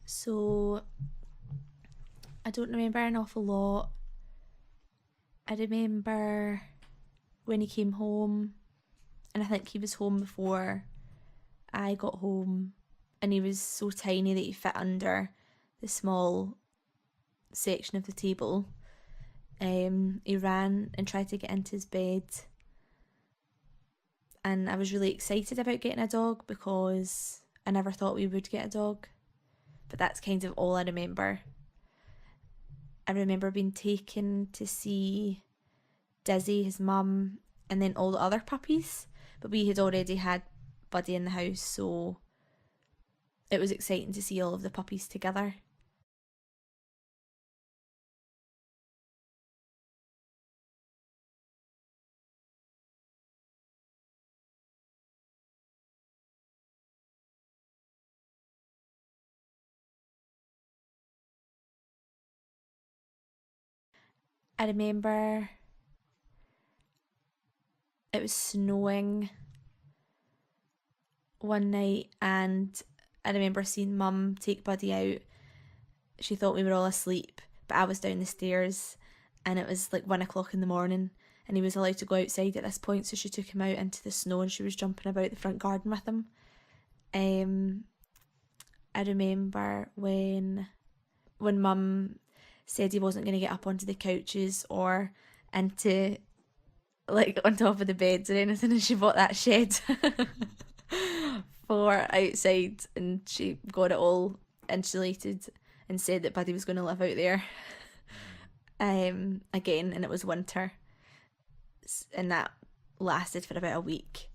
So I don't remember an awful lot. I remember when he came home, and I think he was home before I got home, and he was so tiny that he fit under the small section of the table. He ran and tried to get into his bed, and I was really excited about getting a dog because I never thought we would get a dog, but that's kind of all I remember. I remember being taken to see Dizzy, his mum, and then all the other puppies, but we had already had Buddy in the house, so it was exciting to see all of the puppies together. I remember it was snowing one night, and I remember seeing Mum take Buddy out. She thought we were all asleep, but I was down the stairs, and it was like 1 o'clock in the morning, and he was allowed to go outside at this point, so she took him out into the snow, and she was jumping about the front garden with him. I remember when Mum said he wasn't going to get up onto the couches or into, like, on top of the beds or anything, and she bought that shed for outside, and she got it all insulated and said that Buddy was going to live out there again, and it was winter, and that lasted for about a week.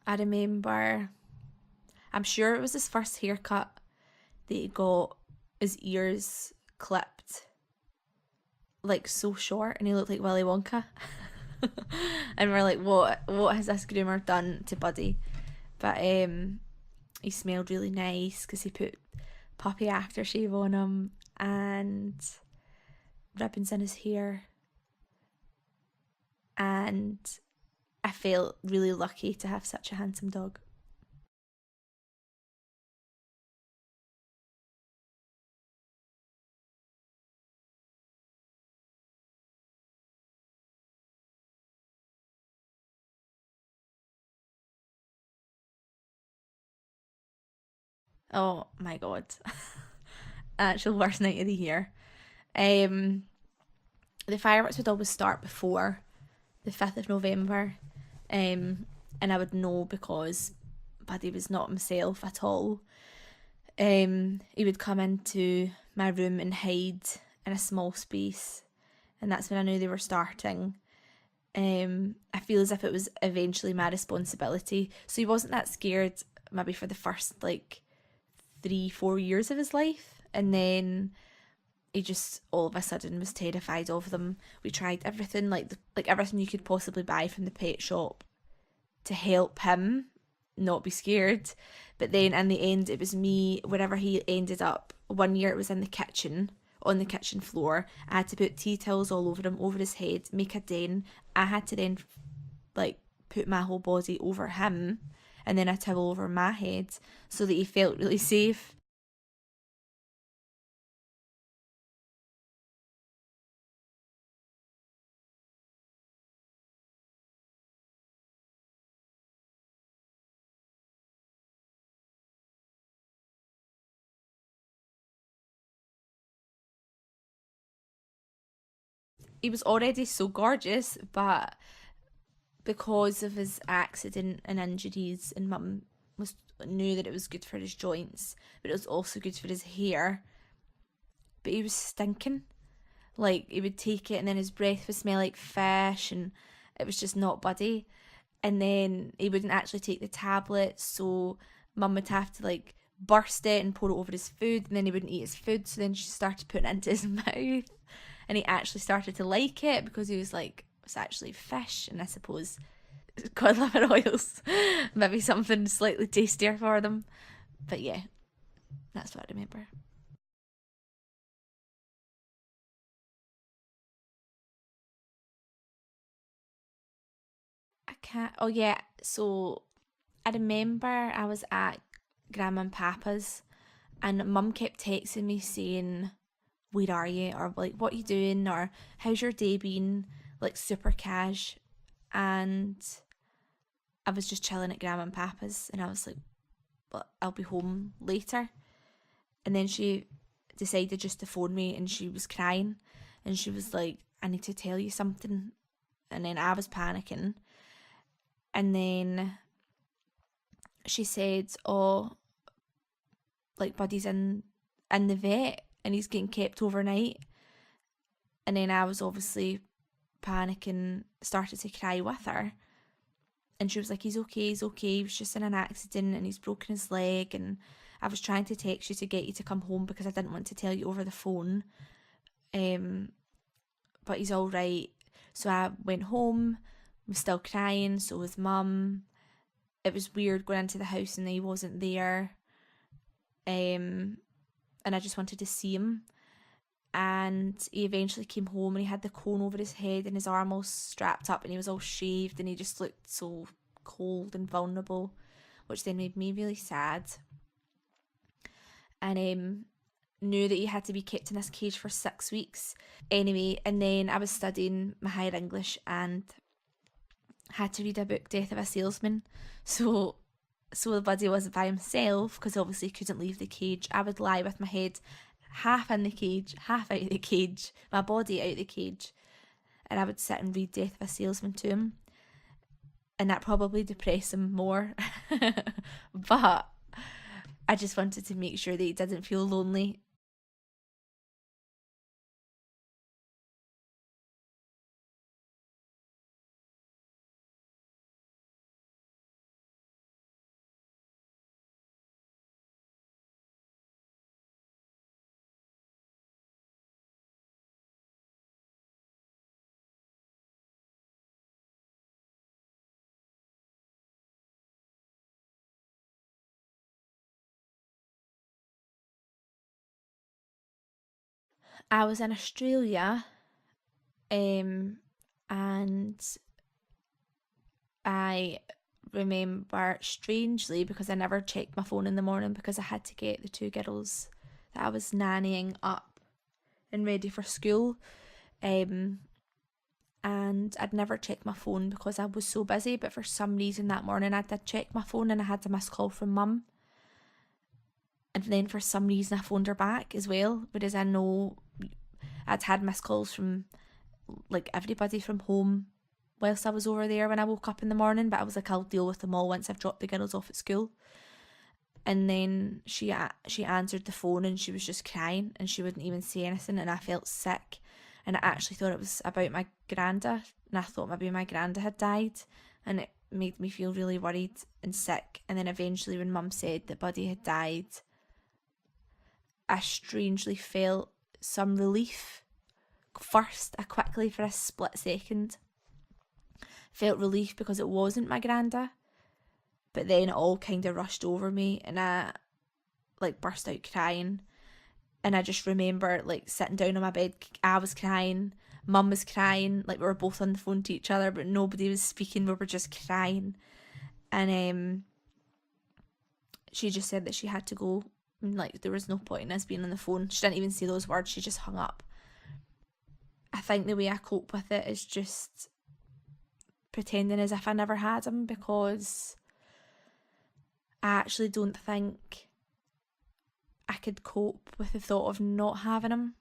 I remember, I'm sure it was his first haircut that he got his ears clipped, like, so short, and he looked like Willy Wonka. And we're like, what has this groomer done to Buddy? But he smelled really nice because he put puppy aftershave on him and ribbons in his hair, and I felt really lucky to have such a handsome dog. Oh my god. Actual worst night of the year. Um, the fireworks would always start before the 5th of November, and I would know because Buddy was not himself at all. He would come into my room and hide in a small space, and that's when I knew they were starting. I feel as if it was eventually my responsibility. So he wasn't that scared maybe for the first like 3-4 years of his life, and then he just all of a sudden was terrified of them. We tried everything, like everything you could possibly buy from the pet shop to help him not be scared. But then in the end, it was me. Wherever he ended up, one year it was in the kitchen, on the kitchen floor. I had to put tea towels all over him, over his head, make a den. I had to then like put my whole body over him, and then a towel over my head so that he felt really safe. He was already so gorgeous, but because of his accident and injuries, and Mum was knew that it was good for his joints, but it was also good for his hair. But he was stinking. Like, he would take it, and then his breath would smell like fish, and it was just not Buddy. And then he wouldn't actually take the tablet, so Mum would have to like burst it and pour it over his food, and then he wouldn't eat his food, so then she started putting it into his mouth, and he actually started to like it because he was like, it's actually fish. And I suppose cod liver oils. Maybe something slightly tastier for them. But yeah, that's what I remember. I can't. Oh yeah. So I remember I was at Grandma and Papa's, and Mum kept texting me saying, "Where are you?" or like, "What are you doing?" or "How's your day been?" Like super cash. And I was just chilling at Grandma and Papa's, and I was like, "But I'll be home later." And then she decided just to phone me, and she was crying, and she was like, "I need to tell you something." And then I was panicking, and then she said, "Oh, like Buddy's in the vet and he's getting kept overnight." And then I was obviously panicking, started to cry with her. And she was like, he's okay, he was just in an accident and he's broken his leg. And I was trying to text you to get you to come home because I didn't want to tell you over the phone. But he's all right. So I went home, was still crying, so was Mum. It was weird going into the house and he wasn't there. And I just wanted to see him. And he eventually came home and he had the cone over his head and his arm all strapped up and he was all shaved and he just looked so cold and vulnerable, which then made me really sad. And knew that he had to be kept in this cage for 6 weeks. Anyway, and then I was studying my higher English and had to read a book, Death of a Salesman. So the Buddy wasn't by himself because obviously he couldn't leave the cage. I would lie with my head half in the cage, half out of the cage, my body out of the cage, and I would sit and read Death of a Salesman to him. And that probably depressed him more. But I just wanted to make sure that he didn't feel lonely. I was in Australia, um, and I remember strangely because I never checked my phone in the morning because I had to get the two girls that I was nannying up and ready for school. Um, and I'd never checked my phone because I was so busy. But for some reason that morning I did check my phone and I had a missed call from Mum. And then for some reason I phoned her back as well, whereas I know I'd had missed calls from like everybody from home whilst I was over there when I woke up in the morning, but I was like, I'll deal with them all once I've dropped the girls off at school. And then she answered the phone and she was just crying and she wouldn't even say anything, and I felt sick, and I actually thought it was about my granda, and I thought maybe my granda had died, and it made me feel really worried and sick. And then eventually when Mum said that Buddy had died, I strangely felt some relief. First, I quickly, for a split second, felt relief because it wasn't my granda, but then it all kind of rushed over me and I like burst out crying. And I just remember like sitting down on my bed, I was crying, Mum was crying, like we were both on the phone to each other but nobody was speaking, we were just crying. And she just said that she had to go, and like there was no point in us being on the phone. She didn't even say those words, she just hung up. I think the way I cope with it is just pretending as if I never had him, because I actually don't think I could cope with the thought of not having him.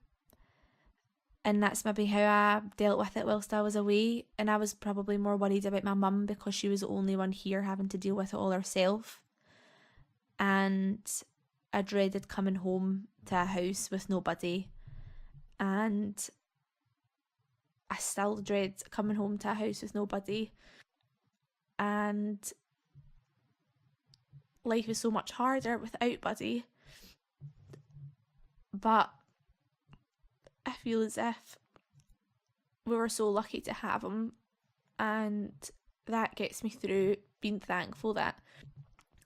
And that's maybe how I dealt with it whilst I was away. And I was probably more worried about my mum because she was the only one here having to deal with it all herself. And I dreaded coming home to a house with nobody. And I still dread coming home to a house with nobody. And life is so much harder without Buddy. But I feel as if we were so lucky to have him, and that gets me through being thankful that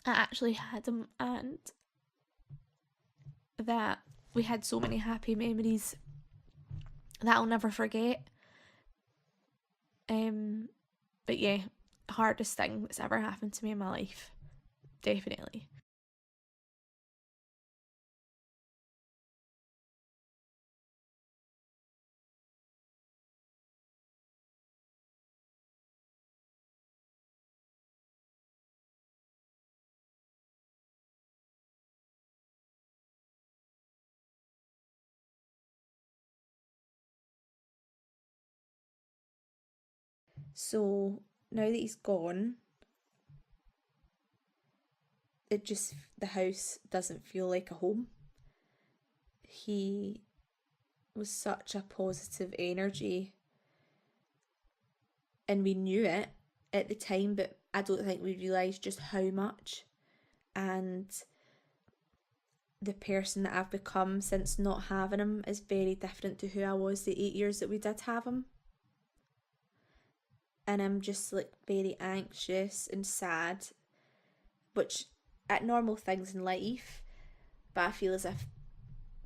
I actually had him and that we had so many happy memories that I'll never forget. But yeah, hardest thing that's ever happened to me in my life, definitely. So now that he's gone, it just, the house doesn't feel like a home. He was such a positive energy, and we knew it at the time, but I don't think we realised just how much. And the person that I've become since not having him is very different to who I was the 8 years that we did have him. And I'm just like very anxious and sad, which at normal things in life, but I feel as if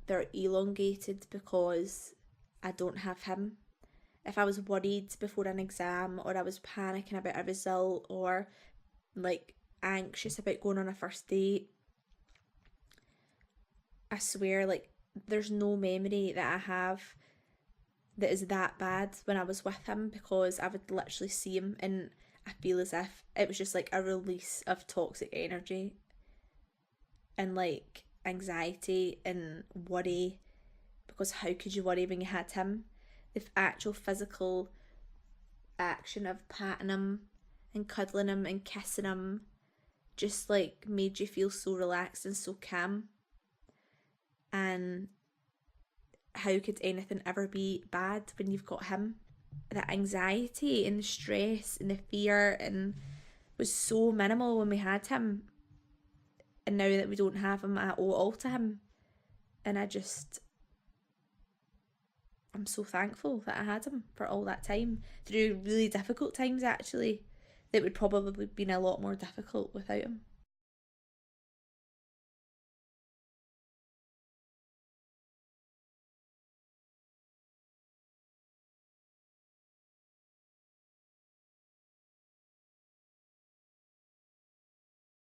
they're elongated because I don't have him. If I was worried before an exam, or I was panicking about a result, or like anxious about going on a first date, I swear, like, there's no memory that I have that is that bad when I was with him, because I would literally see him and I feel as if it was just like a release of toxic energy and like anxiety and worry, because how could you worry when you had him? The actual physical action of patting him and cuddling him and kissing him just like made you feel so relaxed and so calm. And how could anything ever be bad when you've got him? That anxiety and the stress and the fear and was so minimal when we had him, and now that we don't have him, I owe it all to him. And I'm so thankful that I had him for all that time, through really difficult times actually, that would probably have been a lot more difficult without him.